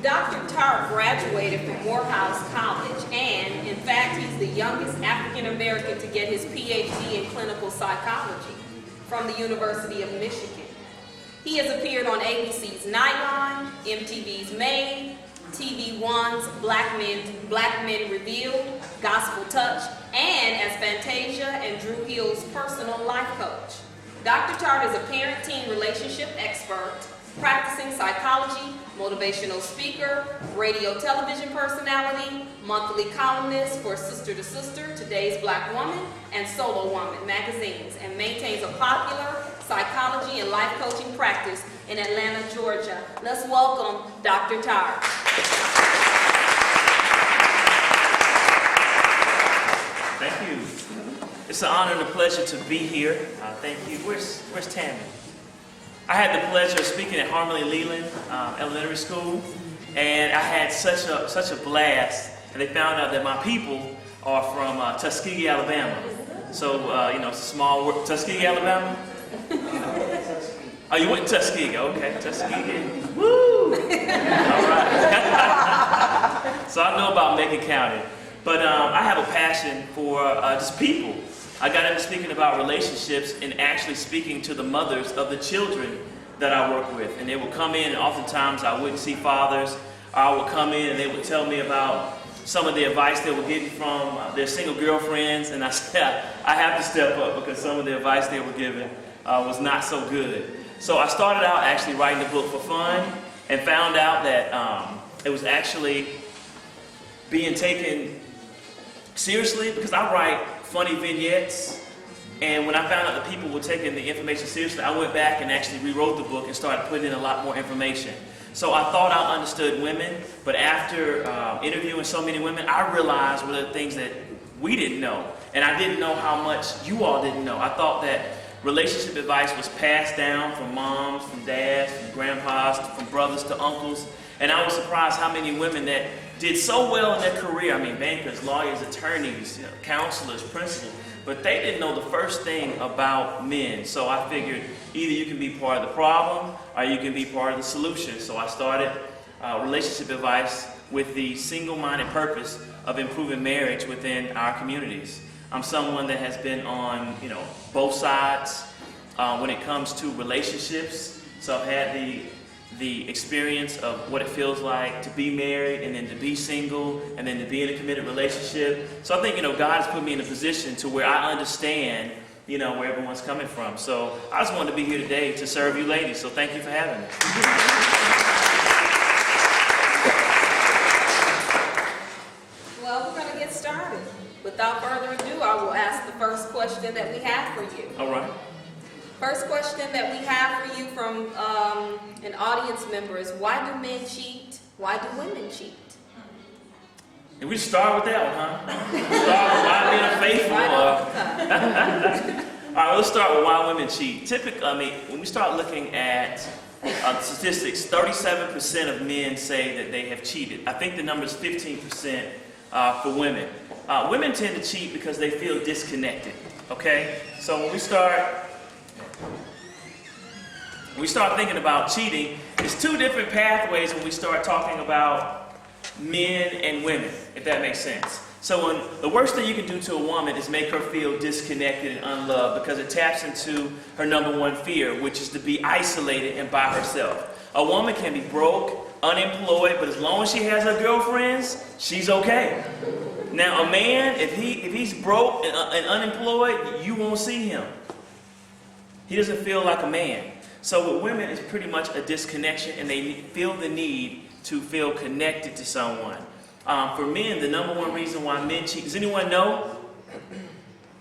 Dr. Tartt graduated from Morehouse College and, in fact, he's the youngest African American to get his PhD in clinical psychology from the University of Michigan. He has appeared on ABC's Nylon, MTV's Made, TV One's Black Men Revealed, Gospel Touch, and as Fantasia and Drew Hill's personal life coach. Dr. Tartt is a parent-teen relationship expert, practicing psychology, motivational speaker, radio television personality, monthly columnist for Sister to Sister, Today's Black Woman, and Solo Woman magazines, and maintains a popular psychology and life coaching practice in Atlanta, Georgia. Let's welcome Dr. Tartt. Thank you. It's an honor and a pleasure to be here. Thank you. Where's Tammy? I had the pleasure of speaking at Harmony Leland Elementary School, and I had such a blast. And they found out that my people are from Tuskegee, Alabama. So it's a small world. Tuskegee, Alabama. Oh, you went to Tuskegee? Okay, Tuskegee. Woo! All right. So I know about Macon County, but I have a passion for just people. I got into speaking about relationships and actually speaking to the mothers of the children that I work with. And they would come in, and oftentimes I wouldn't see fathers, or I would come in and they would tell me about some of the advice they were getting from their single girlfriends. And I said, I have to step up because some of the advice they were giving was not so good. So I started out actually writing the book for fun and found out that it was actually being taken seriously because I write funny vignettes, and when I found out that people were taking the information seriously, I went back and actually rewrote the book and started putting in a lot more information. So I thought I understood women, but after interviewing so many women, I realized what are the things that we didn't know, and I didn't know how much you all didn't know. I thought that relationship advice was passed down from moms, from dads, from grandpas, from brothers to uncles, and I was surprised how many women that did so well in their career. I mean, bankers, lawyers, attorneys, counselors, principals, but they didn't know the first thing about men. So I figured either you can be part of the problem or you can be part of the solution. So I started relationship advice with the single-minded purpose of improving marriage within our communities. I'm someone that has been on, both sides when it comes to relationships. So I've had the experience of what it feels like to be married and then to be single and then to be in a committed relationship. So I think, God has put me in a position to where I understand, where everyone's coming from. So I just wanted to be here today to serve you ladies. So thank you for having me. Well, we're going to get started. Without further ado, I will ask the first question that we have for you. All right. First question that we have for you from an audience member is, why do men cheat? Why do women cheat? And we start with that one, huh? Start with why men are faithful. All right, let's start with why women cheat. Typically, when we start looking at statistics, 37% of men say that they have cheated. I think the number is 15% for women. Women tend to cheat because they feel disconnected, okay? So when we start thinking about cheating, there's two different pathways when we start talking about men and women, if that makes sense. So the worst thing you can do to a woman is make her feel disconnected and unloved because it taps into her number one fear, which is to be isolated and by herself. A woman can be broke, unemployed, but as long as she has her girlfriends, she's okay. Now a man, if he's broke and unemployed, you won't see him. He doesn't feel like a man. So with women, it's pretty much a disconnection, and they feel the need to feel connected to someone. For men, the number one reason why men cheat, does anyone know?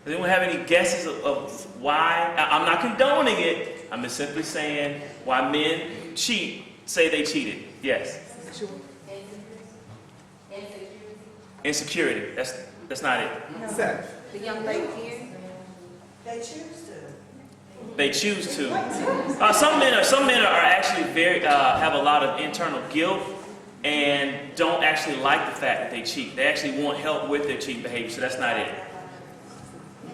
Does anyone have any guesses of why? I'm not condoning it. I'm just simply saying why men cheat, say they cheated. Yes? Insecurity. That's not it. The young lady here. They choose to. They choose to. Some men are actually have a lot of internal guilt and don't actually like the fact that they cheat. They actually want help with their cheating behavior, so that's not it.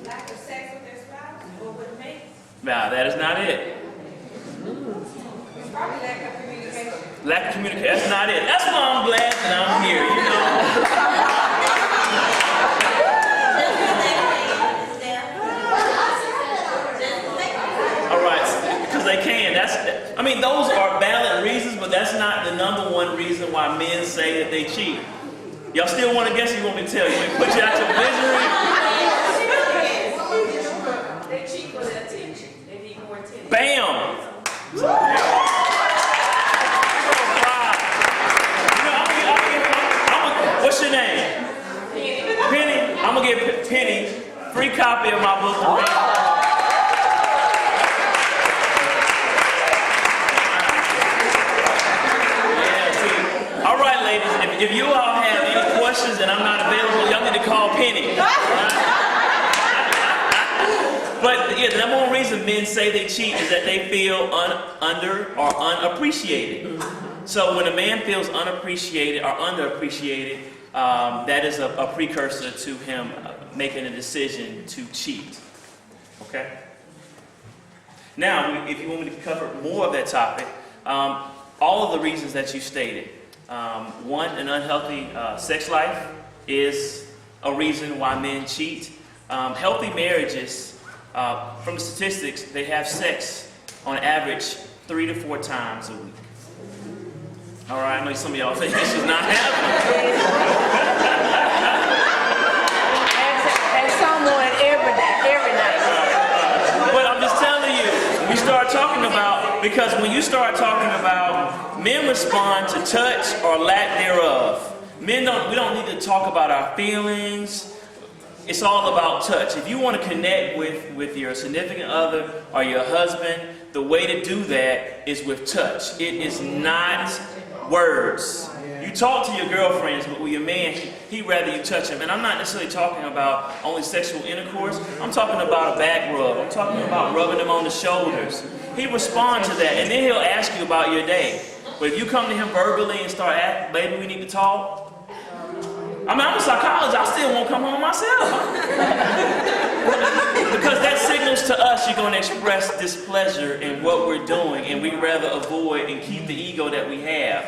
Lack of sex with their spouse or with mates? Nah, that is not it. It's probably lack of communication. Lack of communication. That's not it. That's why I'm glad that I'm here, you know. All right, because they can. I mean, those are valid reasons, but that's not the number one reason why men say that they cheat. Y'all still want to guess? Or you want me to tell you? We put you out your misery. They cheat for the attention. They need more attention. Bam! What's your name? Penny. I'm gonna give Penny a free copy of my book to read. Yeah, see. All right, ladies. If you all have any questions and I'm not available, y'all need to call Penny. But yeah, the number one reason men say they cheat is that they feel under or unappreciated. So when a man feels unappreciated or underappreciated, that is a precursor to him making a decision to cheat. Okay? Now, if you want me to cover more of that topic, all of the reasons that you stated. One, an unhealthy sex life is a reason why men cheat. Healthy marriages, from the statistics, they have sex on average 3 to 4 times a week. All right, I know some of y'all think this is not happening. And someone every night. But I'm just telling you, we start talking about, because when you start talking about men respond to touch or lack thereof. We don't need to talk about our feelings. It's all about touch. If you want to connect with your significant other or your husband, the way to do that is with touch. It is not words. You talk to your girlfriends, but with your man, he'd rather you touch him. And I'm not necessarily talking about only sexual intercourse. I'm talking about a back rub. I'm talking about rubbing him on the shoulders. He responds to that, and then he'll ask you about your day. But if you come to him verbally and start asking, baby, we need to talk. I mean, I'm a psychologist. I still won't come home myself. Because that signals to us you're going to express displeasure in what we're doing, and we'd rather avoid and keep the ego that we have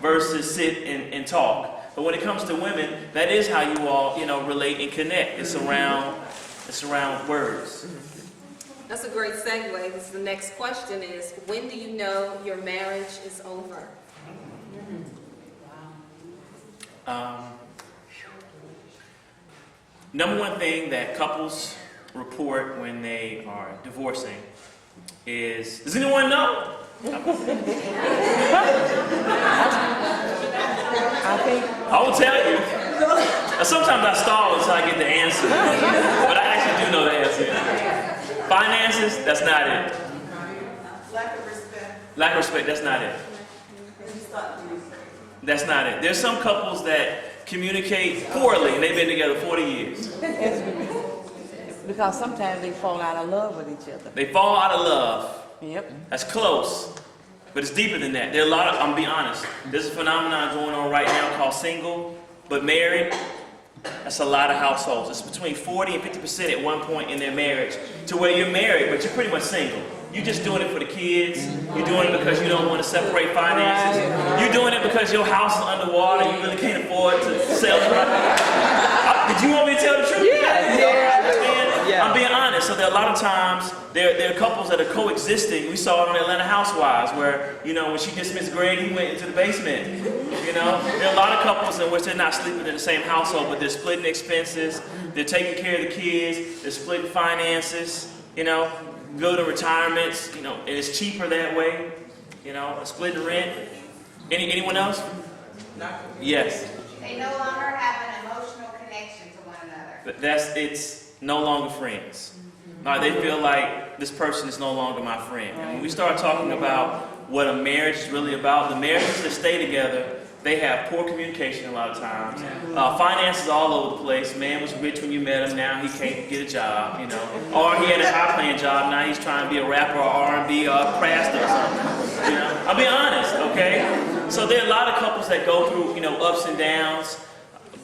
versus sit and talk. But when it comes to women, that is how you all, relate and connect. It's around words. That's a great segue, because the next question is, when do you know your marriage is over? Number one thing that couples report when they are divorcing is, does anyone know? I will tell you. Sometimes I stall until I get the answer. But I actually do know the answer. Finances, that's not it. Lack of respect. Lack of respect, that's not it. That's not it. There's some couples that communicate poorly and they've been together 40 years. Because sometimes they fall out of love with each other. They fall out of love. Yep. That's close. But it's deeper than that. There are a lot of, I'm being honest, there's a phenomenon going on right now called single but married. That's a lot of households. It's between 40 and 50% at one point in their marriage, to where you're married but you're pretty much single. You're just doing it for the kids. You're doing it because you don't want to separate finances. You're doing it because your house is underwater. You really can't afford to sell it. Did you want me to tell the truth? Yeah. I'm being honest. So there are a lot of times, there are couples that are coexisting. We saw it on Atlanta Housewives where, when she dismissed Greg, he went into the basement. There are a lot of couples in which they're not sleeping in the same household, but they're splitting expenses. They're taking care of the kids. They're splitting finances, building retirements, and it's cheaper that way, splitting rent. Anyone else? Yes. They no longer have an emotional connection to one another. But it's no longer friends. They feel like this person is no longer my friend. And when we start talking about what a marriage is really about, the marriages that stay together, they have poor communication a lot of times. Finances all over the place. Man was rich when you met him, now he can't get a job, Or he had a high-paying job, now he's trying to be a rapper or R&B or a pastor or something. I'll be honest, okay? So there are a lot of couples that go through, ups and downs,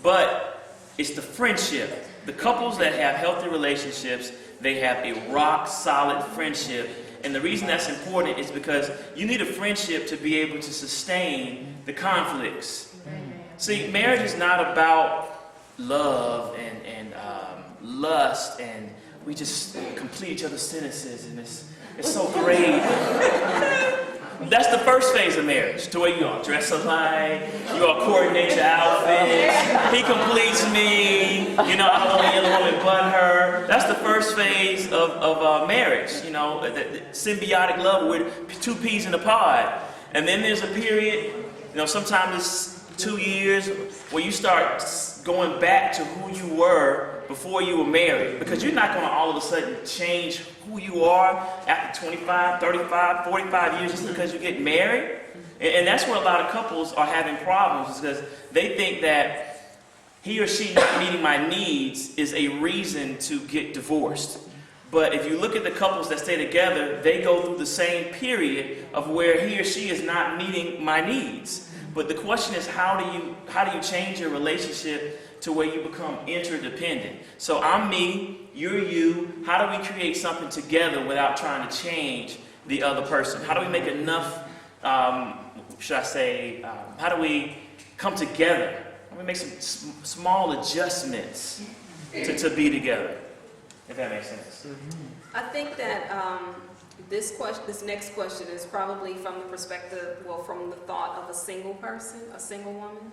but it's the friendship. The couples that have healthy relationships, they have a rock-solid friendship, And the reason that's important is because you need a friendship to be able to sustain the conflicts. See, marriage is not about love and lust, and we just complete each other's sentences, and it's so great. That's the first phase of marriage, to where you all dress alike, you all coordinate your outfits, he completes me, I don't want the other woman but her. That's the first phase of marriage, the symbiotic love with two peas in a pod. And then there's a period, sometimes it's 2 years, where you start going back to who you were before you were married, because you're not going to all of a sudden change who you are after 25, 35, 45 years just because you get married. And that's where a lot of couples are having problems, because they think that he or she not meeting my needs is a reason to get divorced. But if you look at the couples that stay together, they go through the same period of where he or she is not meeting my needs. But the question is, how do you change your relationship to where you become interdependent? So I'm me, you're you. How do we create something together without trying to change the other person? How do we make enough, how do we come together? How do we make some small adjustments to be together? If that makes sense. I think that this next question is probably from the perspective, from the thought of a single person, a single woman.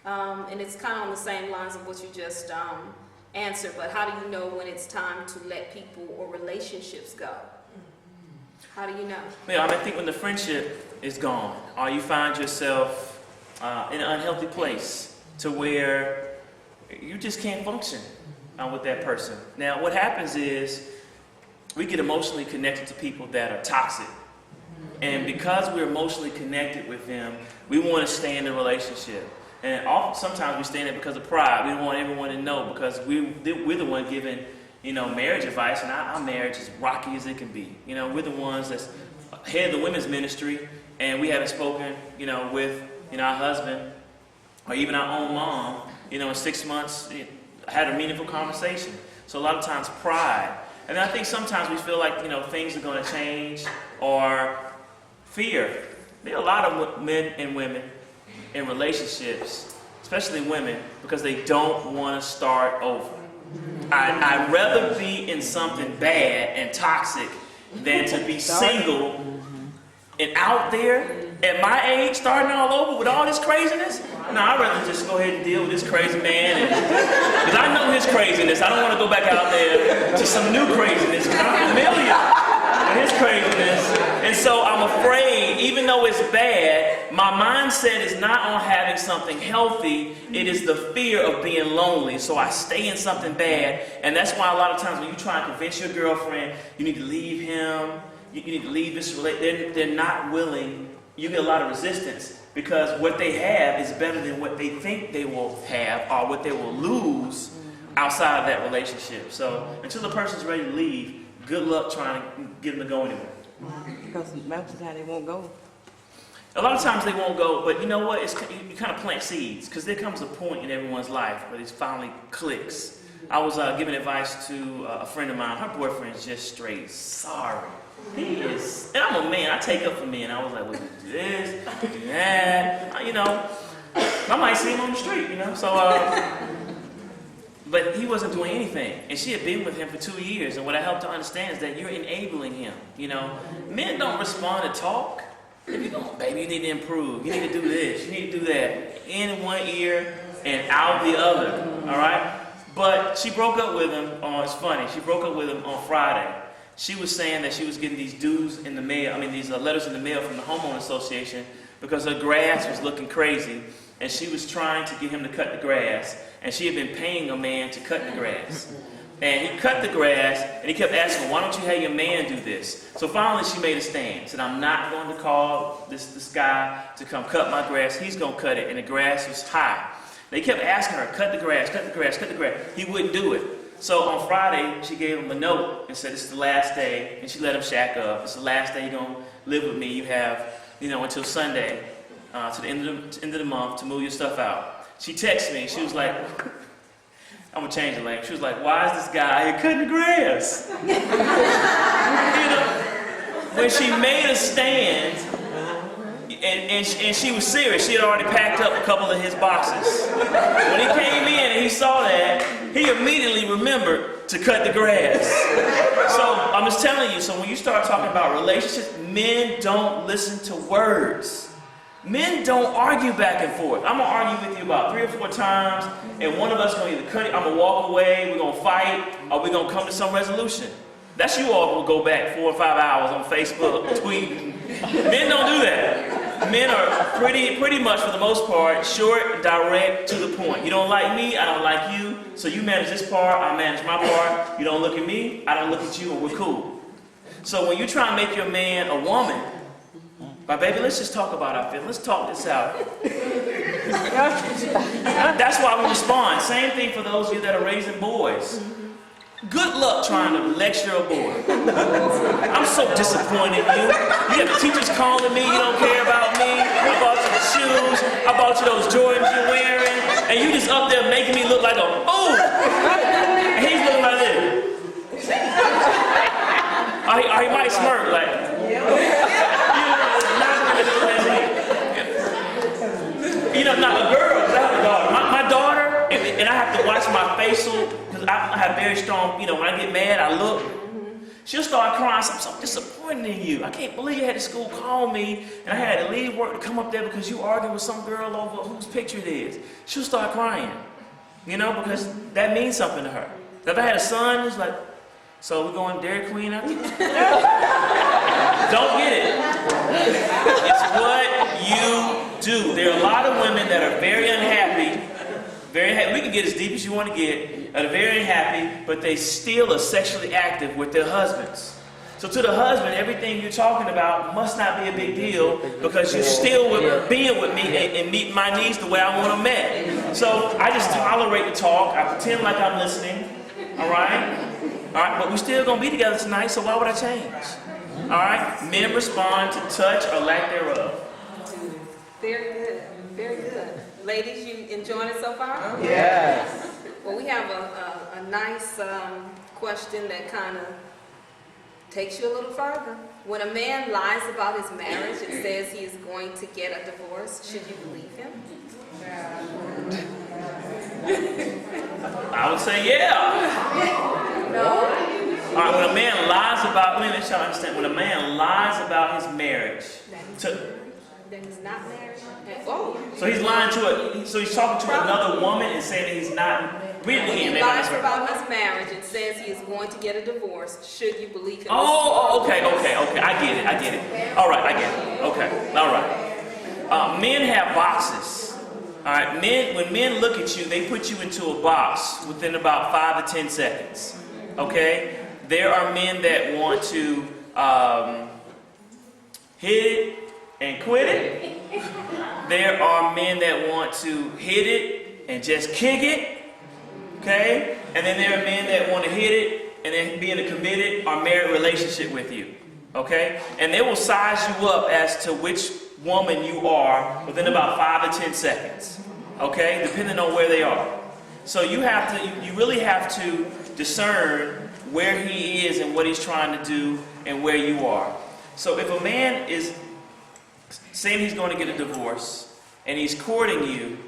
And it's kind of on the same lines of what you just answered, but how do you know when it's time to let people or relationships go? How do you know? I think when the friendship is gone, or you find yourself in an unhealthy place to where you just can't function with that person. Now, what happens is we get emotionally connected to people that are toxic. And because we're emotionally connected with them, we want to stay in the relationship. And sometimes we stay in it because of pride. We don't want everyone to know, because we're the one giving, marriage advice, and our marriage is rocky as it can be. We're the ones that's head of the women's ministry, and we haven't spoken, with, our husband or even our own mom, in 6 months, had a meaningful conversation. So a lot of times pride. And I think sometimes we feel like, things are going to change, or fear. There are a lot of men and women in relationships, especially women, because they don't want to start over. I'd rather be in something bad and toxic than to be single and out there at my age, starting all over with all this craziness. No, I'd rather just go ahead and deal with this crazy man, because I know his craziness. I don't want to go back out there to some new craziness, because I'm familiar with his craziness. And so I'm afraid, even though it's bad, my mindset is not on having something healthy. It is the fear of being lonely. So I stay in something bad. And that's why a lot of times when you try and convince your girlfriend, you need to leave him, you need to leave this relationship, they're not willing. You get a lot of resistance, because what they have is better than what they think they will have, or what they will lose outside of that relationship. So until the person's ready to leave, good luck trying to get them to go anywhere. Because most of the time they won't go. A lot of times they won't go, but you know what? You kind of plant seeds, because there comes a point in everyone's life where it finally clicks. I was giving advice to a friend of mine. Her boyfriend's just straight sorry. He is, and I'm a man. I take up for men. I was like, well, do this, do that. I might see him on the street, So, but he wasn't doing anything, and she had been with him for 2 years. And what I helped her understand is that you're enabling him. Men don't respond to talk. If you go, baby, you need to improve. You need to do this. You need to do that. In one ear and out the other. All right. But she broke up with him. It's funny. She broke up with him on Friday. She was saying that she was getting these dues in the mail. These letters in the mail from the homeowner association, because her grass was looking crazy, and she was trying to get him to cut the grass. And she had been paying a man to cut the grass. And he cut the grass, and he kept asking, why don't you have your man do this? So finally she made a stand. Said, I'm not going to call this guy to come cut my grass. He's going to cut it. And the grass was high. They kept asking her, cut the grass, cut the grass, cut the grass. He wouldn't do it. So on Friday, she gave him a note and said, this is the last day. And she let him shack up. It's the last day you're going to live with me. You have, until Sunday, to the end of the month, to move your stuff out. She texted me, and she was like, I'm going to change the language. She was like, why is this guy here cutting the grass? when she made a stand, and she was serious. She had already packed up a couple of his boxes. When he came in and he saw that, he immediately remembered to cut the grass. So I'm just telling you, so when you start talking about relationships, men don't listen to words. Men don't argue back and forth. I'm going to argue with you about 3 or 4 times, and one of us going to either cut it, I'm going to walk away, we're going to fight, or we're going to come to some resolution. That's you all who go back 4 or 5 hours on Facebook tweeting. Men don't do that. Men are pretty much, for the most part, short, direct, to the point. You don't like me, I don't like you, so you manage this part, I manage my part. You don't look at me, I don't look at you, and we're cool. So when you try and make your man a woman, but baby, let's just talk about our feelings. Let's talk this out. That's why we respond. Same thing for those of you that are raising boys. Good luck trying to lecture a boy. I'm so disappointed in you. You have the teachers calling me, you don't care about me. I bought you the shoes, I bought you those Jordans you're wearing, and you just up there making me look like a fool. And he's looking like this. Or he might smirk like, you know, not a girl, because I have a daughter. My daughter, and I have to watch my facial, because I have very strong, you know, when I get mad, I look. She'll start crying, I'm so disappointed in you. I can't believe you had the school call me, and I had to leave work to come up there because you arguing with some girl over whose picture it is. She'll start crying, you know, because that means something to her. If I had a son, it's like, so we're going Dairy Queen out there? Don't get it. It's what you do. There are a lot of women that are very unhappy. We can get as deep as you want to get. That are very unhappy, but they still are sexually active with their husbands. So to the husband, everything you're talking about must not be a big deal because you're still being with me and meeting my needs the way I want them met. So I just tolerate the talk. I pretend like I'm listening. All right? All right, but we're still going to be together tonight, so why would I change? All right? Men respond to touch or lack thereof. Very good. Very good. Ladies, you enjoying it so far? Yes. Well, we have a nice question that kind of takes you a little further. When a man lies about his marriage and says he is going to get a divorce, should you believe him? I would say yeah. No. All right, when a man lies about, let me make sure I understand. When a man lies about his marriage, Then he's not married. Oh. so he's lying so he's talking to another woman and saying that he's not. When he lies about his marriage and says he is going to get a divorce, should you believe him? Oh, okay. I get it. All right, I get it. Okay, all right. Men have boxes. All right, when men look at you, they put you into a box within about 5 to 10 seconds. Okay, there are men that want to hit it and quit it. There are men that want to hit it and just kick it. Okay? And then there are men that want to hit it and then be in a committed or married relationship with you. Okay? And they will size you up as to which woman you are within about 5 to 10 seconds. Okay? Depending on where they are. So you really have to discern where he is and what he's trying to do and where you are. So if a man is saying he's going to get a divorce and he's courting you,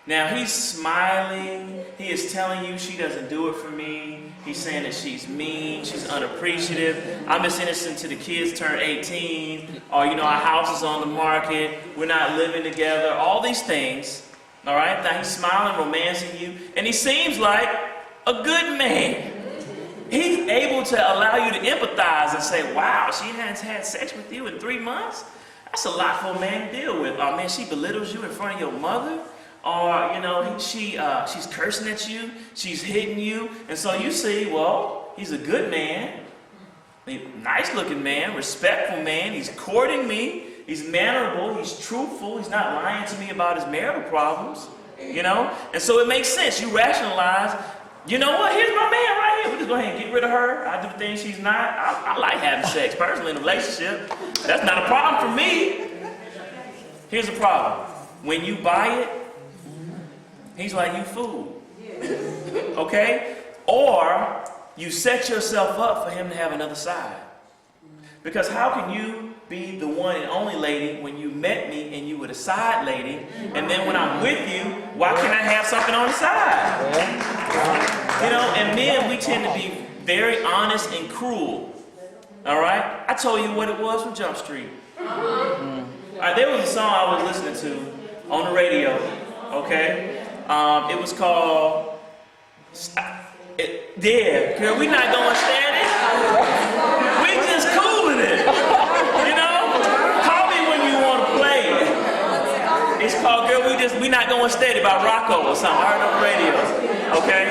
now he's smiling, he is telling you she doesn't do it for me, he's saying that she's mean, she's unappreciative, I'm just innocent till the kids turn 18, or you know, our house is on the market, we're not living together, all these things, all right? Now he's smiling, romancing you, and he seems like a good man. He's able to allow you to empathize and say, wow, she has had sex with you in 3 months? That's a lot for a man to deal with. Oh man, she belittles you in front of your mother? Or, you know, she's cursing at you, she's hitting you. And so you see, well, he's a good man, nice looking man, respectful man, he's courting me, he's mannerable, he's truthful, he's not lying to me about his marital problems, you know? And so it makes sense, you rationalize, you know what, here's my man right here, we just go ahead and get rid of her, I do the things she's not, I like having sex personally in a relationship, that's not a problem for me. Here's the problem, when you buy it, he's like, you fool. Okay? Or you set yourself up for him to have another side. Because how can you be the one and only lady when you met me and you were the side lady, and then when I'm with you, why can't I have something on the side? You know, and men, we tend to be very honest and cruel. All right? I told you what it was from Jump Street. There was a song I was listening to on the radio, okay? It was called, girl, we not going steady. We just cooling it. You know? Call me when you want to play it. It's called Girl, We Not Going Steady by Rocco or something. I heard it on the radio. Okay?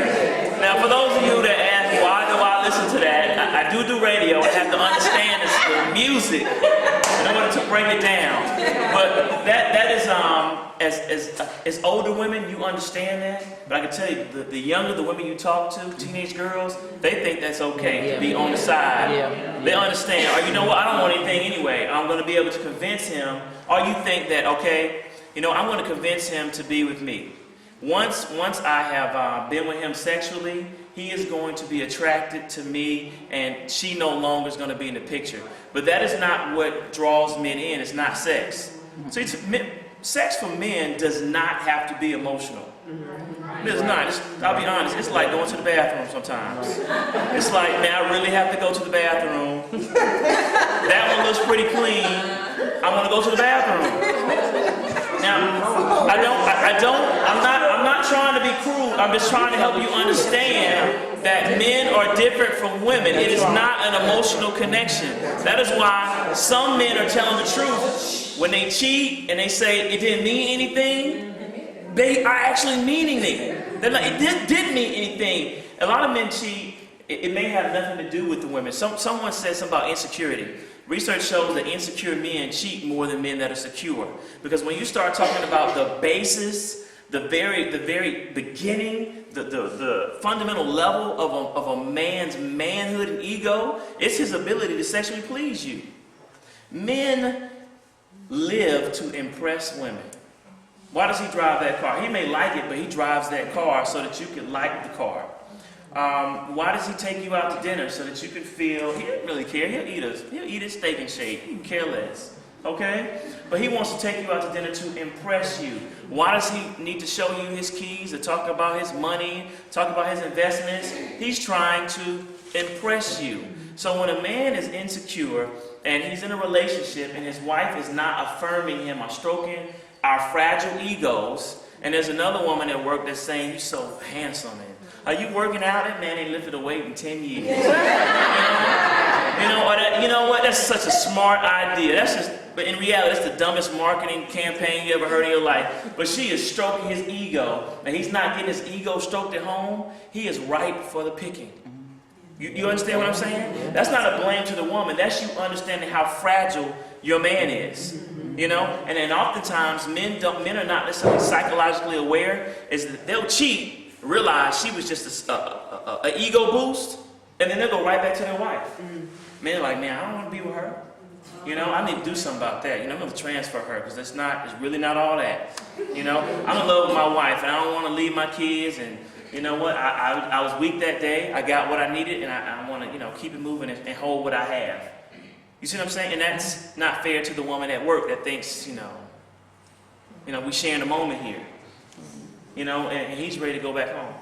Now, for those of you that ask, why do I listen to that? I do radio. I have to understand the music in order to break it down. But that is, as older women, you understand that. But I can tell you, the younger the women you talk to, teenage girls, they think that's okay to be on the side. They understand, or you know what, I don't want anything anyway. I'm going to be able to convince him. Or you think that, okay, you know, I'm going to convince him to be with me. Once I have been with him sexually, he is going to be attracted to me, and she no longer is going to be in the picture. But that is not what draws men in. It's not sex. See, sex for men does not have to be emotional. It does not. I'll be honest. It's like going to the bathroom sometimes. It's like, man, I really have to go to the bathroom. That one looks pretty clean. I want to go to the bathroom. Now, I'm not trying to be cruel. I'm just trying to help you understand that men are different from women. It is not an emotional connection. That is why some men are telling the truth. When they cheat and they say it didn't mean anything, they are actually meaning it. They're like, it didn't mean anything. A lot of men cheat. It may have nothing to do with the women. Someone said something about insecurity. Research shows that insecure men cheat more than men that are secure. Because when you start talking about the basis, the very beginning, the fundamental level of a man's manhood and ego, it's his ability to sexually please you. Men live to impress women. Why does he drive that car? He may like it, but he drives that car so that you can like the car. Why does he take you out to dinner? So that you can feel, he doesn't really care. He'll eat his steak and shake. He can care less. Okay? But he wants to take you out to dinner to impress you. Why does he need to show you his keys, to talk about his money, talk about his investments? He's trying to impress you. So when a man is insecure and he's in a relationship and his wife is not affirming him or stroking our fragile egos, and there's another woman at work that's saying, "You're so handsome, and are you working out? That man ain't lifted a weight in 10 years. You know what? That's such a smart idea. But in reality, that's the dumbest marketing campaign you ever heard in your life. But she is stroking his ego, and he's not getting his ego stroked at home. He is ripe for the picking. You understand what I'm saying? That's not a blame to the woman. That's you understanding how fragile your man is. You know, and then oftentimes men are not necessarily psychologically aware. Is that they'll cheat, realize she was just a ego boost, and then they'll go right back to their wife. Men are like, man, I don't want to be with her. You know, I need to do something about that. You know, I'm going to transfer her because it's really not all that. You know, I'm in love with my wife, and I don't want to leave my kids. And you know what? I was weak that day. I got what I needed, and I want to, keep it moving and hold what I have. You see what I'm saying? And that's not fair to the woman at work that thinks, we sharing a moment here. And he's ready to go back home.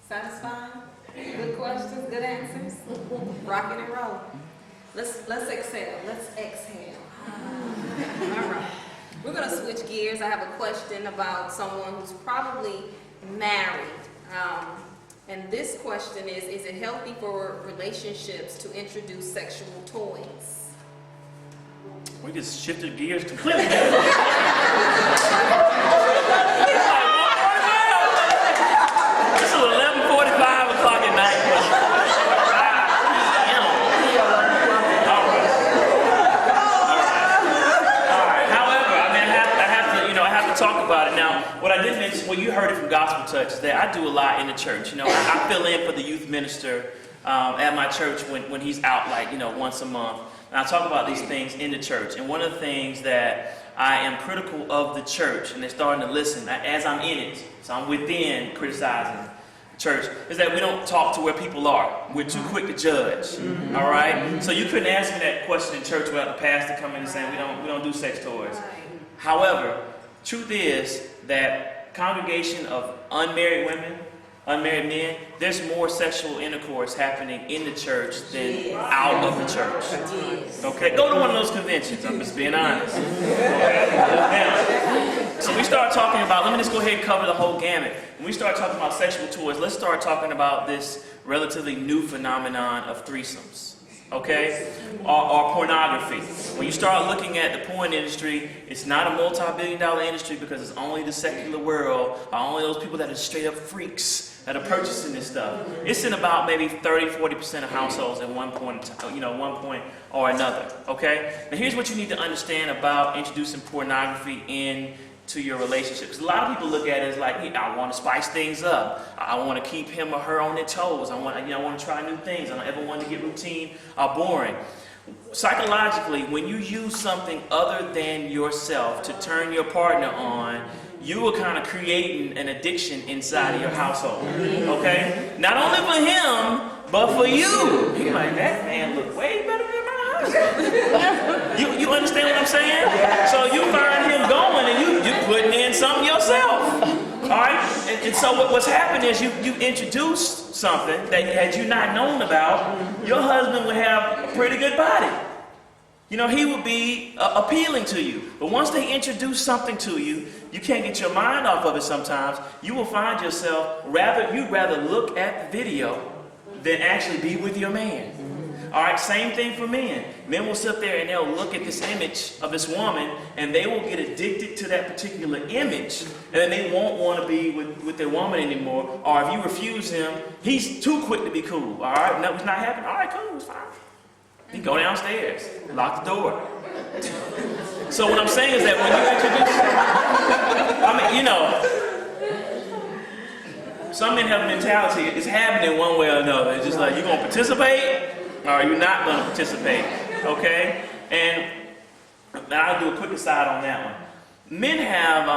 Satisfying? Good questions, good answers. Rocking and rolling. Let's exhale. Let's exhale. All right. We're going to switch gears. I have a question about someone who's probably married. And this question is it healthy for relationships to introduce sexual toys? We just shifted gears completely. This is 11:45 o'clock at night. All right. However, I have to talk about it. Now, what I did mention, you heard it from Gospel Touch, is that I do a lot in the church. I fill in for the youth minister at my church when he's out, once a month. And I talk about these things in the church. And one of the things that I am critical of the church, and they're starting to listen as I'm in it, so I'm within criticizing, church, is that we don't talk to where people are. We're too quick to judge. All right? So you couldn't ask me that question in church without the pastor coming and saying we don't do sex toys. However, truth is that congregation of unmarried women, unmarried men, there's more sexual intercourse happening in the church than out of the church. Okay? Go to one of those conventions. I'm just being honest. Now, so we start talking about, let me just go ahead and cover the whole gamut. When we start talking about sexual toys, let's start talking about this relatively new phenomenon of threesomes. Okay? Or pornography. When you start looking at the porn industry, it's not a multi-billion-dollar industry because it's only the secular world, or only those people that are straight up freaks that are purchasing this stuff. It's in about maybe 30-40% of households at one point or another. Okay? Now here's what you need to understand about introducing pornography into your relationships. A lot of people look at it as like, hey, I want to spice things up. I want to keep him or her on their toes. I want to try new things. I don't ever want to get routine or boring. Psychologically, when you use something other than yourself to turn your partner on, you are kind of creating an addiction inside of your household. Okay? Not only for him, but for you. You're like, that man look way better than my husband. You understand what I'm saying? So you find him going and you putting in something yourself. All right? And so what's happened is you introduced something that had you not known about, your husband would have a pretty good body. You know, he would be appealing to you. But once they introduce something to you, you can't get your mind off of it sometimes. You will find yourself, you'd rather look at the video than actually be with your man. All right, same thing for men. Men will sit there and they'll look at this image of this woman and they will get addicted to that particular image and then they won't want to be with their woman anymore. Or if you refuse him, he's too quick to be cool. All right, nothing's not happening. All right, cool, it's fine. You go downstairs, lock the door. So what I'm saying is that when you introduce, some men have a mentality, it's happening one way or another. It's just like, you're going to participate or you're not going to participate, okay? And I'll do a quick aside on that one. Men have,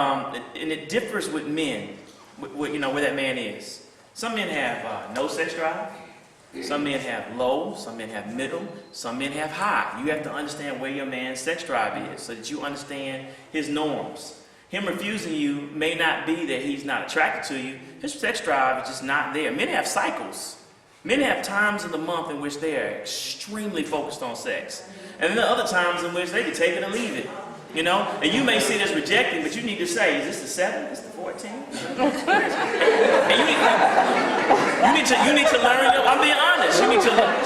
and it differs with men, where that man is. Some men have no sex drive. Some men have low, some men have middle, some men have high. You have to understand where your man's sex drive is so that you understand his norms. Him refusing you may not be that he's not attracted to you. His sex drive is just not there. Men have cycles. Men have times in the month in which they are extremely focused on sex. And then there are other times in which they can take it or leave it. You know? And you may see it as rejecting, but you need to say, is this the 7? Is this the 14? And you need to learn. I'm being honest.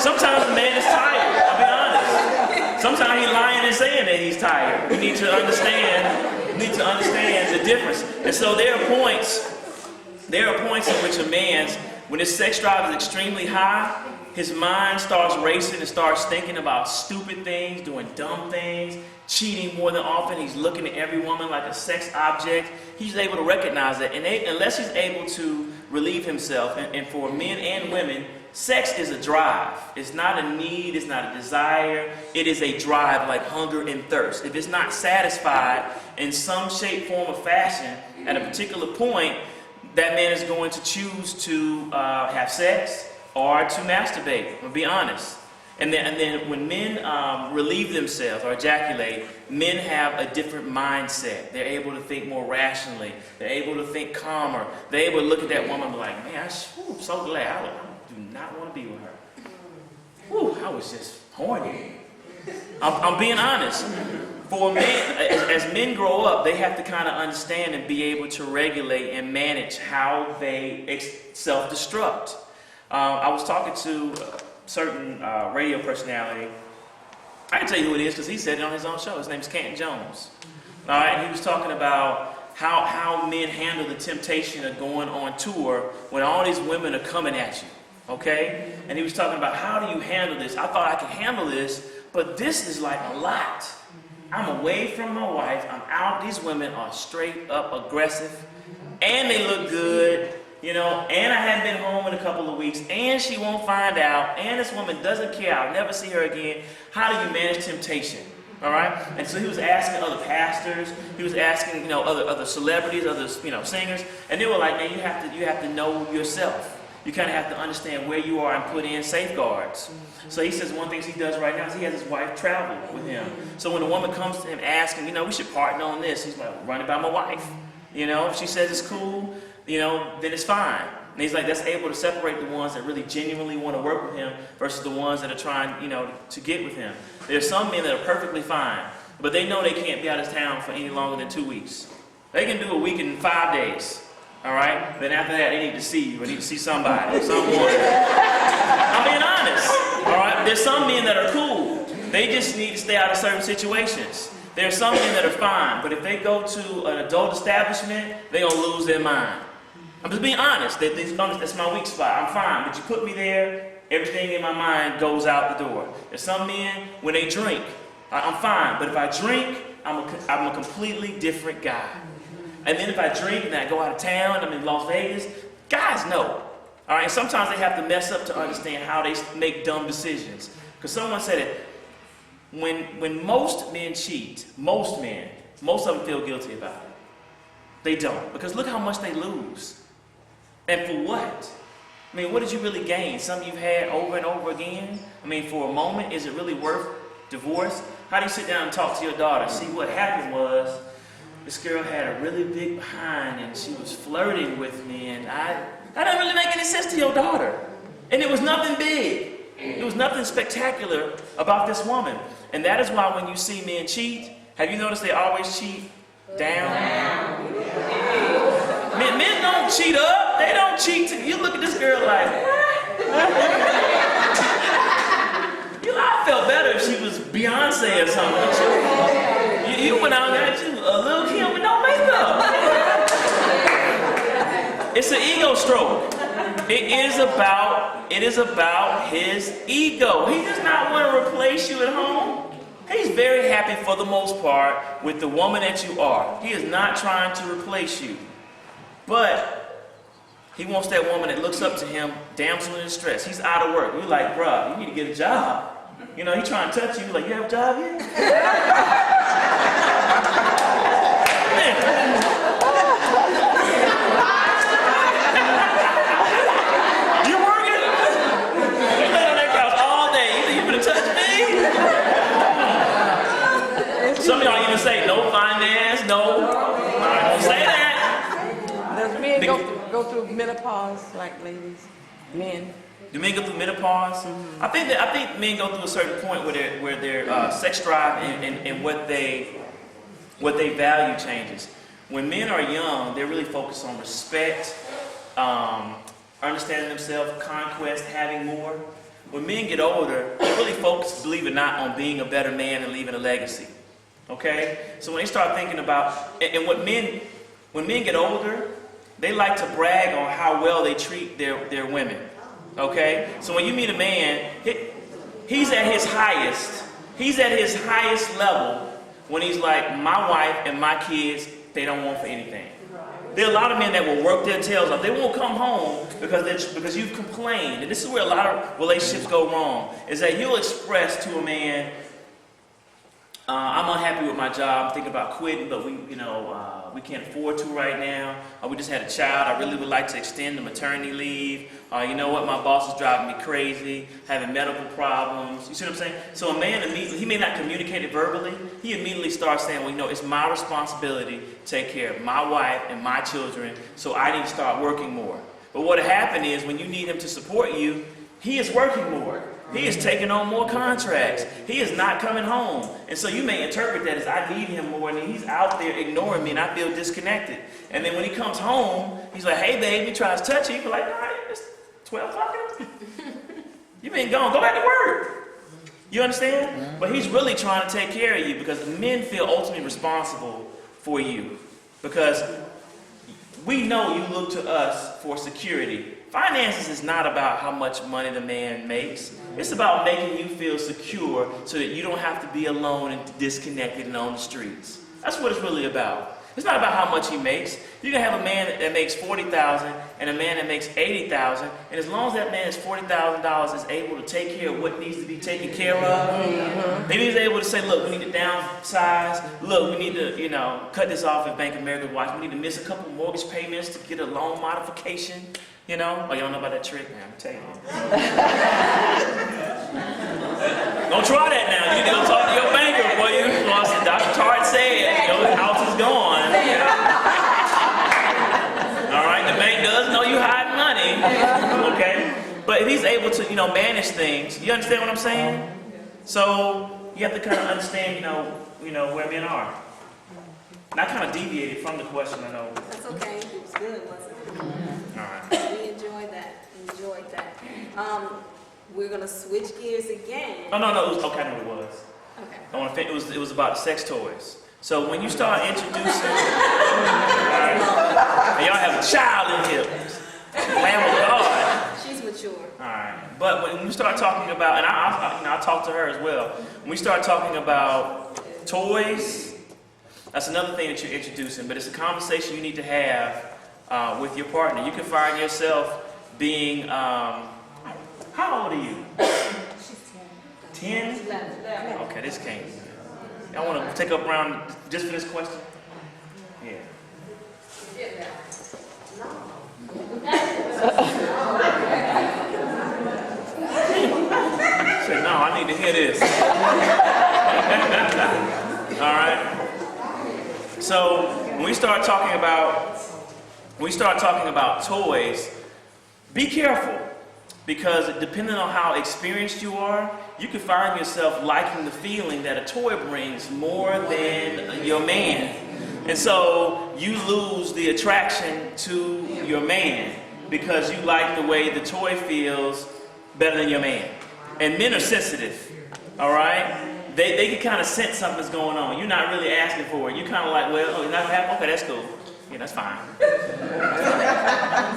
Sometimes the man is tired. I'll be honest. Sometimes he's lying and saying that he's tired. You need to understand the difference. And so there are points in which a man's, when his sex drive is extremely high, his mind starts racing and starts thinking about stupid things, doing dumb things, cheating more than often. He's looking at every woman like a sex object. He's able to recognize that. And unless he's able to relieve himself, and for men and women, sex is a drive. It's not a need, it's not a desire. It is a drive like hunger and thirst. If it's not satisfied in some shape, form, or fashion at a particular point, that man is going to choose to have sex or to masturbate, or be honest. And then when men relieve themselves or ejaculate, men have a different mindset. They're able to think more rationally. They're able to think calmer. They're able to look at that woman and be like, man, I'm so glad. I do not want to be with her. Whew, I was just horny. I'm being honest. For men, as men grow up, they have to kind of understand and be able to regulate and manage how they self-destruct. I was talking to a certain radio personality. I can tell you who it is because he said it on his own show. His name is Canton Jones. All right, and he was talking about how men handle the temptation of going on tour when all these women are coming at you. Okay? And he was talking about, how do you handle this? I thought I could handle this, but this is like a lot. I'm away from my wife. I'm out. These women are straight up aggressive. And they look good. You know, and I haven't been home in a couple of weeks, and she won't find out, and this woman doesn't care, I'll never see her again. How do you manage temptation? All right? And so he was asking other pastors, he was asking, other celebrities, other, singers, and they were like, man, you have to know yourself. You kind of have to understand where you are and put in safeguards. So he says one thing he does right now is he has his wife travel with him. So when a woman comes to him asking, we should partner on this, he's like, run it by my wife. If she says it's cool, then it's fine. And he's like, that's able to separate the ones that really genuinely want to work with him versus the ones that are trying, to get with him. There's some men that are perfectly fine, but they know they can't be out of town for any longer than 2 weeks. They can do a week in 5 days. All right? Then after that, they need to see you. They need to see somebody, someone. I'm being honest. All right? There's some men that are cool. They just need to stay out of certain situations. There are some men that are fine, but if they go to an adult establishment, they're going to lose their mind. I'm just being honest. That's my weak spot. I'm fine, but you put me there, everything in my mind goes out the door. There's some men, when they drink, I'm fine, but if I drink, I'm a completely different guy. And then if I drink and I go out of town, I'm in Las Vegas, guys know. All right, and sometimes they have to mess up to understand how they make dumb decisions. Because someone said it, when most men cheat, most of them feel guilty about it. They don't, because look how much they lose. And for what? What did you really gain? Something you've had over and over again? For a moment, is it really worth divorce? How do you sit down and talk to your daughter? See, what happened was, this girl had a really big behind and she was flirting with me and that doesn't really make any sense to your daughter. And it was nothing big. It was nothing spectacular about this woman. And that is why when you see men cheat, have you noticed they always cheat down? Men don't cheat up. They don't cheat. You look at this girl like, I felt better if she was Beyonce or something. You went out and got you a Lil' Kim with no makeup. It's an ego stroke. It is about his ego. He does not want to replace you at home. He's very happy for the most part with the woman that you are. He is not trying to replace you. But he wants that woman that looks up to him, damsel in distress. He's out of work. You're like, bruh, you need to get a job. He trying to touch you. You're like, you have a job yet? You working? You lay on that couch all day. You think you gonna touch me? Some of y'all even say no finance, no. Don't say that. Does men go through menopause like ladies? Men? Do men go through menopause? Mm-hmm. I think men go through a certain point where their sex drive and what they value changes. When men are young, they're really focused on respect, understanding themselves, conquest, having more. When men get older, they really focus, believe it or not, on being a better man and leaving a legacy. Okay? So when they start thinking about, and when men get older, they like to brag on how well they treat their women. Okay? So when you meet a man, he's at his highest level when he's like, my wife and my kids, they don't want for anything. There are a lot of men that will work their tails off. They won't come home because you've complained. And this is where a lot of relationships go wrong, is that you'll express to a man, I'm unhappy with my job, I'm thinking about quitting, but we can't afford to right now. We just had a child. I really would like to extend the maternity leave. You know what? My boss is driving me crazy, having medical problems. You see what I'm saying? So a man immediately, he may not communicate it verbally. He immediately starts saying, well, it's my responsibility to take care of my wife and my children, so I need to start working more. But what happened is when you need him to support you, he is working more. He is taking on more contracts. He is not coming home. And so you may interpret that as I need him more, and he's out there ignoring me, and I feel disconnected. And then when he comes home, he's like, hey, babe, he tries to touch you. You're like, all right, it's 12 o'clock. You've been gone. Go back to work. You understand? But he's really trying to take care of you because men feel ultimately responsible for you. Because we know you look to us for security. Finances is not about how much money the man makes. It's about making you feel secure so that you don't have to be alone and disconnected and on the streets. That's what it's really about. It's not about how much he makes. You can have a man that makes $40,000 and a man that makes $80,000, and as long as that man is $40,000 is able to take care of what needs to be taken care of, maybe he's able to say, look, we need to downsize. Look, we need to, cut this off at Bank of America Watch. We need to miss a couple mortgage payments to get a loan modification. Oh, you don't know about that trick, man? I'm telling you. Don't try that now. You need to go talk to your banker, boy. Dr. Tartt said your house is gone. All right, the bank does know you hide money. Okay, but if he's able to, manage things, you understand what I'm saying? So you have to kind of understand, where men are. And I kind of deviated from the question, I know. That's okay. It was good, wasn't it? All right. We enjoyed that. We're gonna switch gears again. Oh no, it was okay. I know what it was. Okay. I want to. It was about sex toys. So when you start introducing, right, and y'all have a child in here, Lamb of God. She's mature. All right. But when you start talking about, and I talk to her as well. When we start talking about toys, that's another thing that you're introducing. But it's a conversation you need to have with your partner. You can find yourself being. How old are you? She's 10. 10? 11. Okay, this can't. Y'all want to take up round just for this question? Yeah. Say, no, I need to hear this. All right. So when we start talking about toys, be careful. Because depending on how experienced you are, you can find yourself liking the feeling that a toy brings more than your man. And so you lose the attraction to your man because you like the way the toy feels better than your man. And men are sensitive, all right? They can kind of sense something's going on. You're not really asking for it. You're kind of like, well, oh, you're not happy? Okay, that's cool. Yeah, that's fine.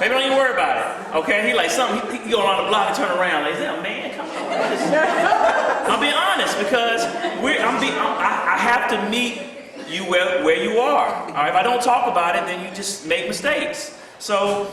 Maybe don't even worry about it. Okay, he like something. He go around the block and turn around. Like, is that a man? Come on. I'm being honest because I have to meet you where you are. All right, if I don't talk about it, then you just make mistakes. So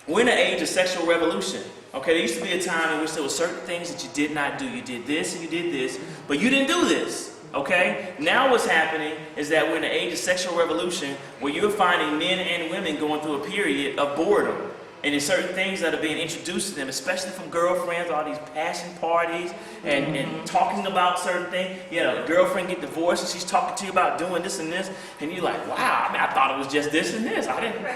we're in the age of sexual revolution. Okay, there used to be a time in which there were certain things that you did not do. You did this and you did this, but you didn't do this. Okay? Now what's happening is that we're in the age of sexual revolution where you're finding men and women going through a period of boredom. And there's certain things that are being introduced to them, especially from girlfriends, all these passion parties and talking about certain things. A girlfriend get divorced and she's talking to you about doing this and this. And you're like, wow, I thought it was just this and this. I didn't.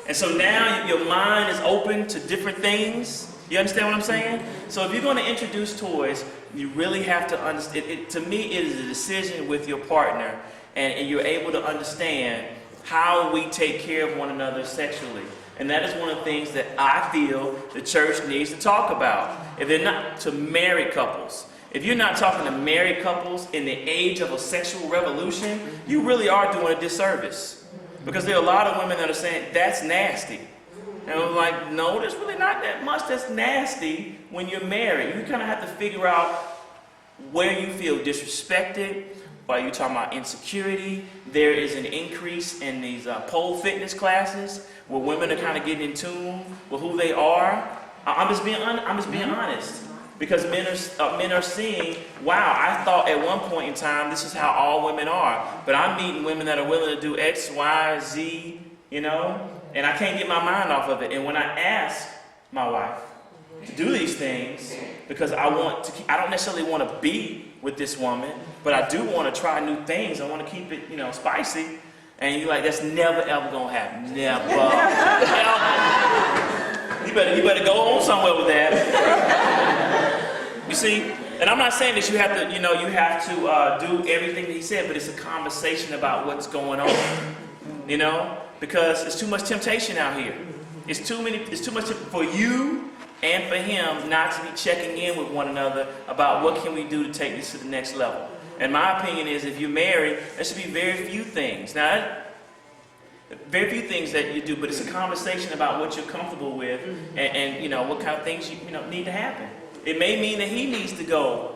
And so now your mind is open to different things. You understand what I'm saying? So if you're going to introduce toys, you really have to understand. To me, it is a decision with your partner, and you're able to understand how we take care of one another sexually. And that is one of the things that I feel the church needs to talk about. If they're not to married couples, if you're not talking to married couples in the age of a sexual revolution, you really are doing a disservice. Because there are a lot of women that are saying, that's nasty. And I'm like, no, there's really not that much that's nasty when you're married. You kind of have to figure out where you feel disrespected. While you're talking about insecurity, there is an increase in these pole fitness classes where women are kind of getting in tune with who they are. I'm just being honest. Because men are seeing, wow, I thought at one point in time this is how all women are. But I'm meeting women that are willing to do X, Y, Z, and I can't get my mind off of it. And when I ask my wife to do these things, because I don't necessarily want to be with this woman, but I do want to try new things. I want to keep it, spicy. And you're like, that's never ever gonna happen. Never. You better go on somewhere with that. You see? And I'm not saying that you have to, do everything that he said, but it's a conversation about what's going on. Because it's too much temptation out here. It's too much for you and for him not to be checking in with one another about what can we do to take this to the next level. And my opinion is if you're married, there should be very few things. Now, very few things that you do, but it's a conversation about what you're comfortable with and what kind of things you need to happen. It may mean that he needs to go,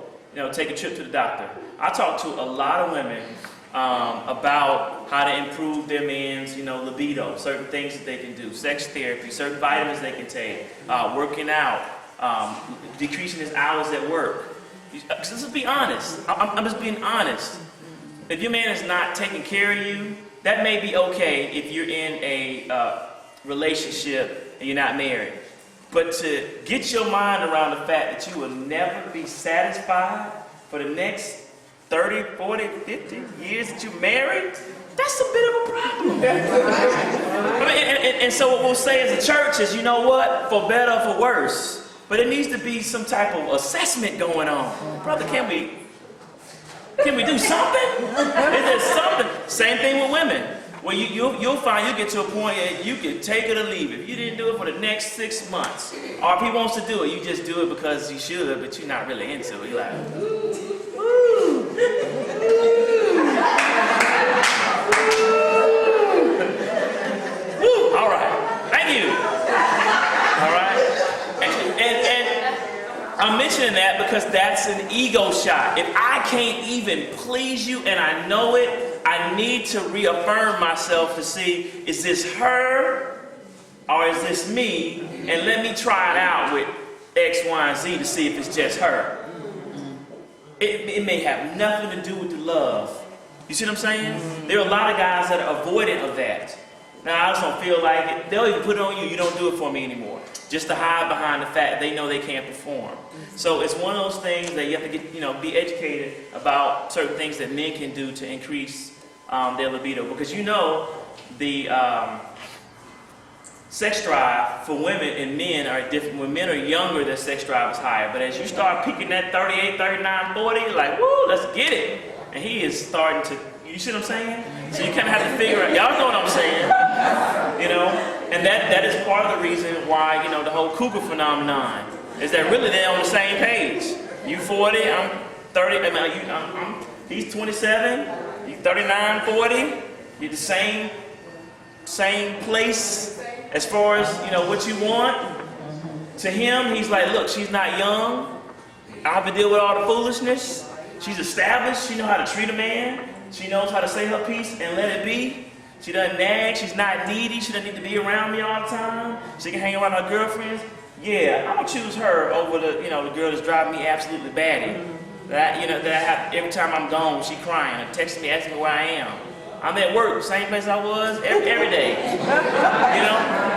take a trip to the doctor. I talk to a lot of women about how to improve their man's, libido, certain things that they can do, sex therapy, certain vitamins they can take, working out, decreasing his hours at work. Let's be honest. I'm just being honest. If your man is not taking care of you, that may be okay if you're in a relationship and you're not married. But to get your mind around the fact that you will never be satisfied for the next 30, 40, 50 years that you're married, that's a bit of a problem. And so what we'll say as a church is, you know what, for better or for worse, but it needs to be some type of assessment going on. Brother, can we do something? Is there something? Same thing with women. Well, you'll find you get to a point that you can take it or leave it. If you didn't do it for the next 6 months, or if he wants to do it, you just do it because you should, but you're not really into it. You're like, woo. Woo. All right. Thank you. All right. And I'm mentioning that because that's an ego shot. If I can't even please you and I know it, I need to reaffirm myself to see, is this her or is this me? And let me try it out with X, Y, and Z to see if it's just her. It may have nothing to do with the love. You see what I'm saying? There are a lot of guys that are avoidant of that. Now, I just don't feel like it. They'll even put it on you, you don't do it for me anymore. Just to hide behind the fact that they know they can't perform. So it's one of those things that you have to get, be educated about certain things that men can do to increase their libido. Because the sex drive for women and men are different. When men are younger, their sex drive is higher. But as you start peaking at 38, 39, 40, you're like, woo, let's get it. And he is starting to, you see what I'm saying? So you kind of have to figure out, y'all know what I'm saying, And that is part of the reason why, the whole cougar phenomenon is that really they're on the same page. You 40, I'm 30, he's 27, you 39, 40, you're the same place as far as, what you want. To him, he's like, look, she's not young. I have to deal with all the foolishness. She's established. She knows how to treat a man. She knows how to say her piece and let it be. She doesn't nag. She's not needy. She doesn't need to be around me all the time. She can hang around her girlfriends. Yeah, I'm going to choose her over the girl that's driving me absolutely batty. That I have, every time I'm gone, she crying and texting me, asking me where I am. I'm at work, same place I was every day.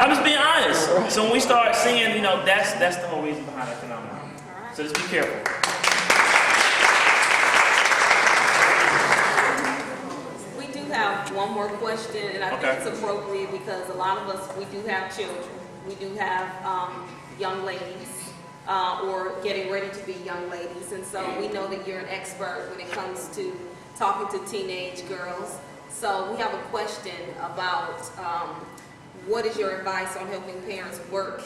I'm just being honest. So when we start seeing, that's the whole reason behind that phenomenon. So just be careful. We do have one more question, and I think it's appropriate because a lot of us, we do have children. We do have young ladies or getting ready to be young ladies. And so we know that you're an expert when it comes to talking to teenage girls. So we have a question about what is your advice on helping parents work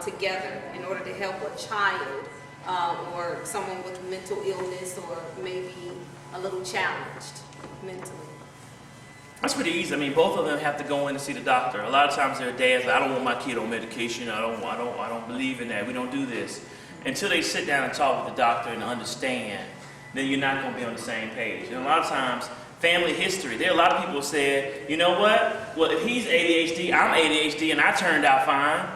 together in order to help a child or someone with mental illness or maybe a little challenged mentally? That's pretty easy. I mean, both of them have to go in to see the doctor. A lot of times their dads like, I don't want my kid on medication. I don't believe in that. We don't do this. Until they sit down and talk with the doctor and understand, then you're not going to be on the same page. And a lot of times, family history. There are a lot of people who said, you know what? Well, if he's ADHD, I'm ADHD, and I turned out fine.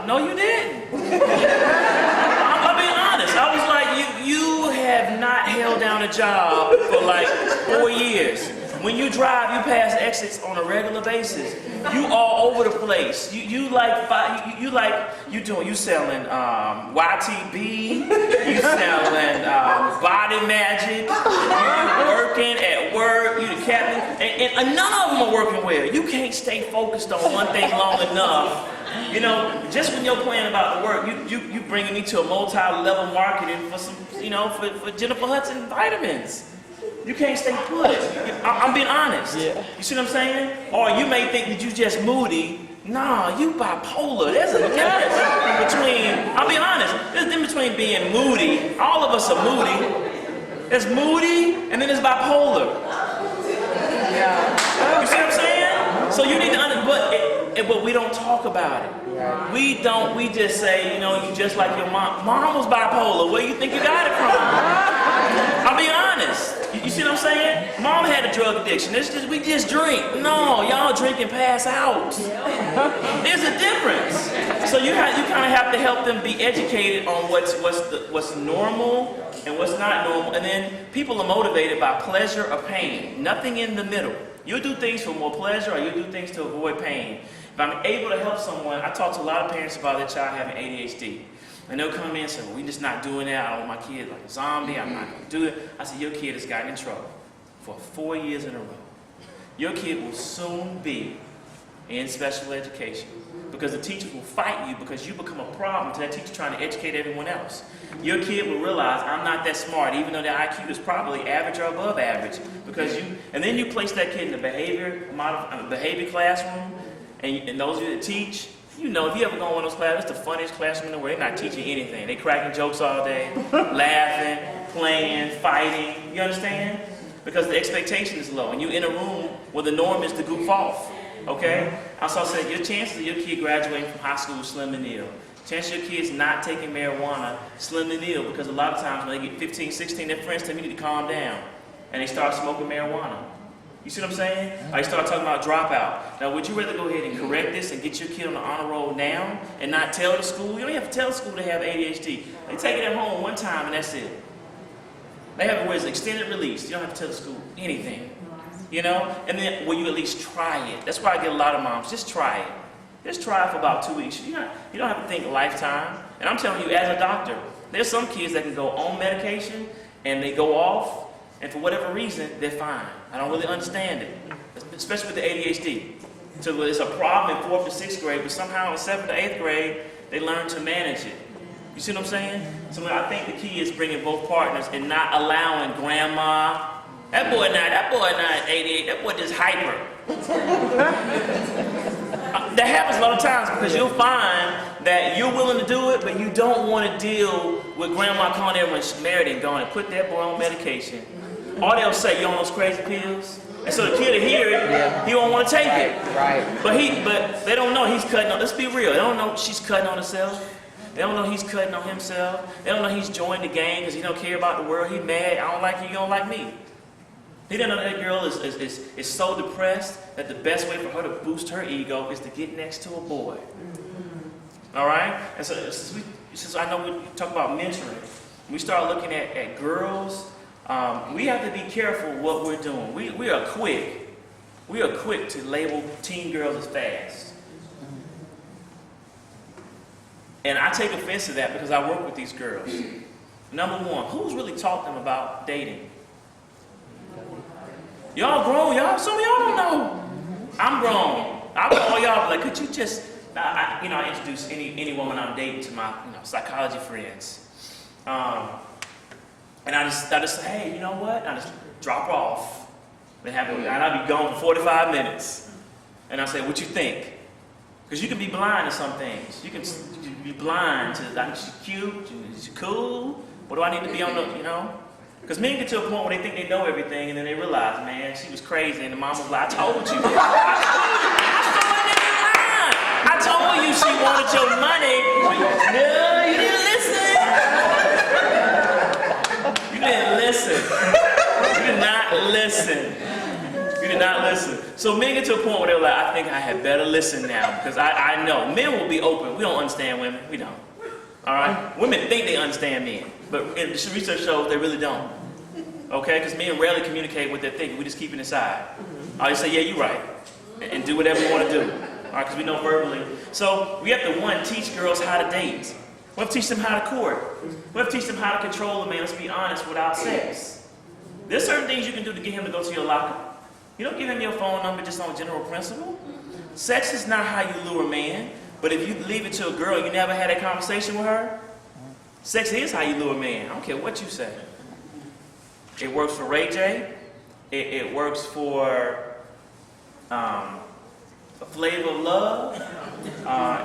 No, you didn't. I'm being honest. I was like, you have not held down a job for like 4 years. When you drive, you pass exits on a regular basis. You all over the place. You selling YTB. You selling body magic. You working at work. You the captain, and none of them are working well. You can't stay focused on one thing long enough. Just when you're playing about the work, you bringing me to a multi-level marketing for some, for Jennifer Hudson vitamins. You can't stay put. I'm being honest. Yeah. You see what I'm saying? Or you may think that you just moody. Nah, you bipolar. There's a difference between, I'll be honest, there's a difference between being moody. All of us are moody. There's moody and then there's bipolar. Yeah. You see what I'm saying? So you need to understand, but we don't talk about it. We just say, you just like your mom. Mom was bipolar. Where do you think you got it from? I'll be honest. You see what I'm saying? Mom had a drug addiction. We just drink. No, y'all drink and pass out. There's a difference. So you kind of have to help them be educated on what's normal and what's not normal. And then people are motivated by pleasure or pain. Nothing in the middle. You'll do things for more pleasure or you'll do things to avoid pain. If I'm able to help someone, I talk to a lot of parents about their child having ADHD. And they'll come in and say, well, we're just not doing that. I don't want my kid like a zombie. I'm not going to do it. I said, your kid has gotten in trouble for 4 years in a row. Your kid will soon be in special education because the teacher will fight you because you become a problem to that teacher trying to educate everyone else. Your kid will realize I'm not that smart, even though their IQ is probably average or above average. And then you place that kid in the behavior classroom, and those of you that teach, you know, if you ever go in one of those classes, it's the funniest classroom in the world. They're not teaching anything. They're cracking jokes all day, laughing, playing, fighting. You understand? Because the expectation is low. And you're in a room where the norm is to goof off. Okay? I also said your chances of your kid graduating from high school is slim to nil. Chances of your kids not taking marijuana, slim to nil. Because a lot of times when they get 15, 16, their friends tell me you need to calm down. And they start smoking marijuana. You see what I'm saying? Or you start talking about dropout. Now, would you rather go ahead and correct this and get your kid on the honor roll now and not tell the school? You don't have to tell the school they have ADHD. They take it at home one time and that's it. They have it where it's extended release. You don't have to tell the school anything. You know? And then, will you at least try it? That's why I get a lot of moms. Just try it. Just try it for about 2 weeks. You don't have to think lifetime. And I'm telling you, as a doctor, there's some kids that can go on medication and they go off. And for whatever reason, they're fine. I don't really understand it, especially with the ADHD. So it's a problem in 4th to 6th grade, but somehow in 7th to 8th grade, they learn to manage it. You see what I'm saying? So I think the key is bringing both partners and not allowing grandma, that boy not 88, that boy just hyper. That happens a lot of times because you'll find that you're willing to do it, but you don't want to deal with grandma calling everyone she's married and going and put that boy on medication. Or they'll say, you on those crazy pills? And so the kid will hear it, he won't want to take it. Right. But they don't know he's cutting on, let's be real, they don't know she's cutting on herself. They don't know he's cutting on himself. They don't know he's joined the gang because he don't care about the world. He mad, I don't like you, you don't like me. He didn't know that girl is so depressed that the best way for her to boost her ego is to get next to a boy. All right? And so since I know we talk about mentoring, we start looking at girls, we have to be careful what we're doing. We are quick to label teen girls as fast. And I take offense to that because I work with these girls. Number one, who's really taught them about dating? Y'all grown, y'all. Some of y'all don't know. I'm grown. I call y'all like, could you just, I introduce any woman I'm dating to my psychology friends. And I just say, hey, you know what? I just drop her off. And I'll be gone for 45 minutes. And I say, what you think? Because you can be blind to some things. You can be blind to, she's cute, she's cool. What do I need to be on the, Because men get to a point where they think they know everything, and then they realize, man, she was crazy, and the mom was like, I told you. I told you she wanted your money. No, you didn't listen. You didn't listen. You did not listen. You did not listen. So men get to a point where they're like, I think I had better listen now, because I know. Men will be open. We don't understand women. We don't. All right? Women think they understand men, but research shows they really don't. Okay? Because men rarely communicate what they're thinking. We just keep it inside. I just say, yeah, you're right, and do whatever you want to do. All right? Because we know verbally. So we have to, one, teach girls how to date. We have to teach them how to court. We have to teach them how to control a man, let's be honest, without sex. There's certain things you can do to get him to go to your locker. You don't give him your phone number just on general principle. Sex is not how you lure a man. But if you leave it to a girl and you never had a conversation with her, sex is how you lure a man. I don't care what you say. It works for Ray J. It works for A Flavor of Love.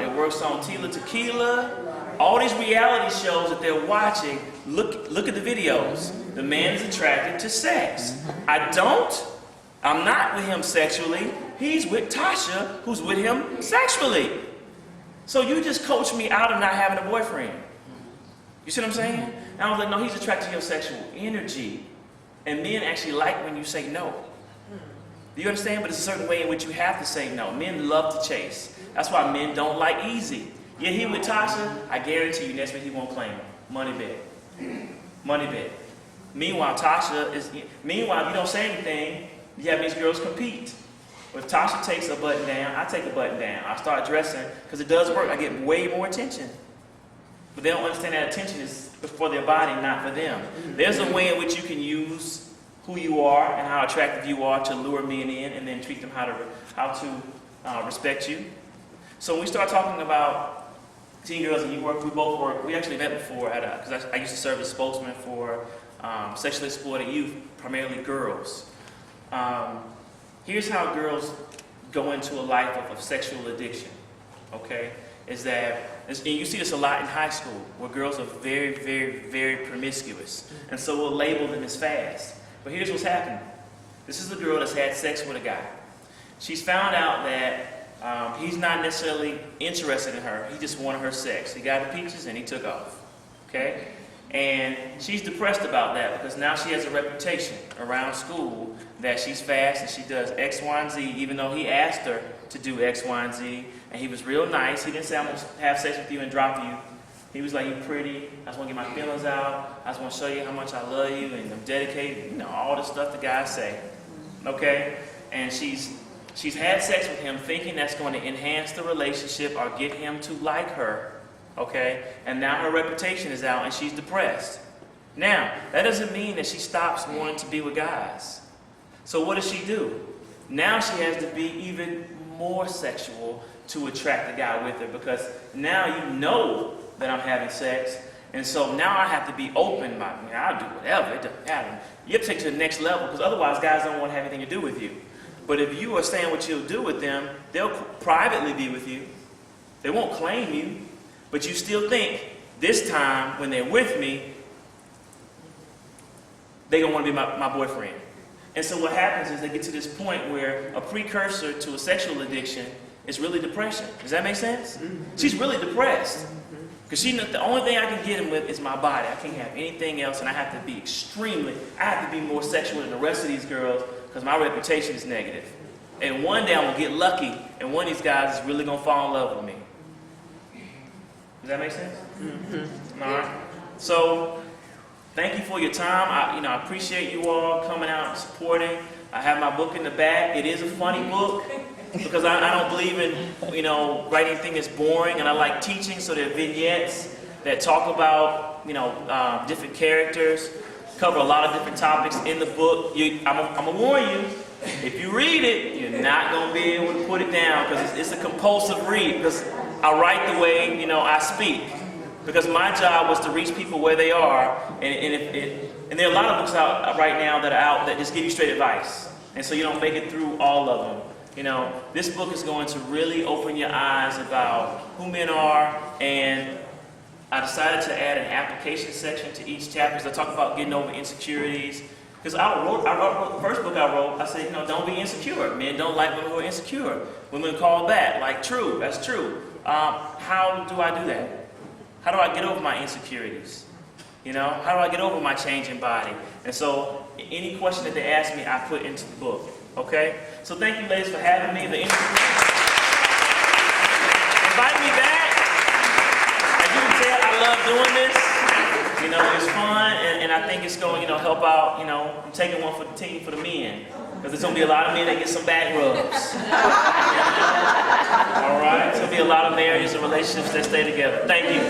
It works on Tila Tequila. All these reality shows that they're watching, look at the videos. The man is attracted to sex. I'm not with him sexually. He's with Tasha, who's with him sexually. So you just coached me out of not having a boyfriend. You see what I'm saying? And I was like, no, he's attracted to your sexual energy. And men actually like when you say no. Do you understand? But it's a certain way in which you have to say no. Men love to chase. That's why men don't like easy. Yeah, he with Tasha, I guarantee you next week he won't claim her. Money bet. Money bet. Meanwhile, if you don't say anything, you have these girls compete. If Tasha takes a button down, I take a button down. I start dressing, because it does work. I get way more attention. But they don't understand that attention is for their body, not for them. There's a way in which you can use who you are and how attractive you are to lure men in, and then treat them how to respect you. So when we start talking about teen girls, and we actually met before because I used to serve as spokesman for sexually exploited youth, primarily girls. Here's how girls go into a life of sexual addiction, okay? And you see this a lot in high school, where girls are very, very, very promiscuous. And so we'll label them as fast. But here's what's happening. This is a girl that's had sex with a guy. She's found out that he's not necessarily interested in her. He just wanted her sex. He got the peaches and he took off, okay? And she's depressed about that because now she has a reputation around school that she's fast and she does X, Y, and Z, even though he asked her to do X, Y, and Z. And he was real nice. He didn't say, I'm going to have sex with you and drop you. He was like, you're pretty. I just want to get my feelings out. I just want to show you how much I love you and I'm dedicated. You know, all the stuff the guys say. Okay? And she's had sex with him thinking that's going to enhance the relationship or get him to like her. Okay? And now her reputation is out and she's depressed. Now, that doesn't mean that she stops wanting to be with guys. So what does she do? Now she has to be even more sexual to attract the guy with her, because now you know that I'm having sex, and so now I have to be open. I'll do whatever, it doesn't matter. You have to take it to the next level, because otherwise guys don't want to have anything to do with you. But if you are saying what you'll do with them, they'll privately be with you. They won't claim you, but you still think, this time when they're with me, they're going to want to be my boyfriend. And so what happens is they get to this point where a precursor to a sexual addiction is really depression. Does that make sense? Mm-hmm. She's really depressed. Because she knows the only thing I can get him with is my body. I can't have anything else, and I have to be I have to be more sexual than the rest of these girls because my reputation is negative. And one day I'm going to get lucky, and one of these guys is really going to fall in love with me. Does that make sense? Mm-hmm. All right. So, thank you for your time. I appreciate you all coming out and supporting. I have my book in the back. It is a funny book because I don't believe in, writing anything that's boring, and I like teaching, so there are vignettes that talk about, different characters, cover a lot of different topics in the book. I'm going to warn you, if you read it, you're not going to be able to put it down because it's a compulsive read, because I write the way, I speak. Because my job was to reach people where they are, and there are a lot of books out right now that just give you straight advice, and so you don't make it through all of them. This book is going to really open your eyes about who men are, and I decided to add an application section to each chapter because I talk about getting over insecurities. Because I wrote the first book I wrote, I said, don't be insecure. Men don't like women who are insecure. Women call that, like, true, that's true. How do I do that? How do I get over my insecurities? How do I get over my changing body? And so any question that they ask me, I put into the book. Okay? So thank you, ladies, for having me. Invite me back. As you can tell, I love doing this. It's fun, and I think it's going to help out. I'm taking one for the team, for the men. Because there's going to be a lot of men that get some back rubs. All right? There's going to be a lot of marriages and relationships that stay together. Thank you.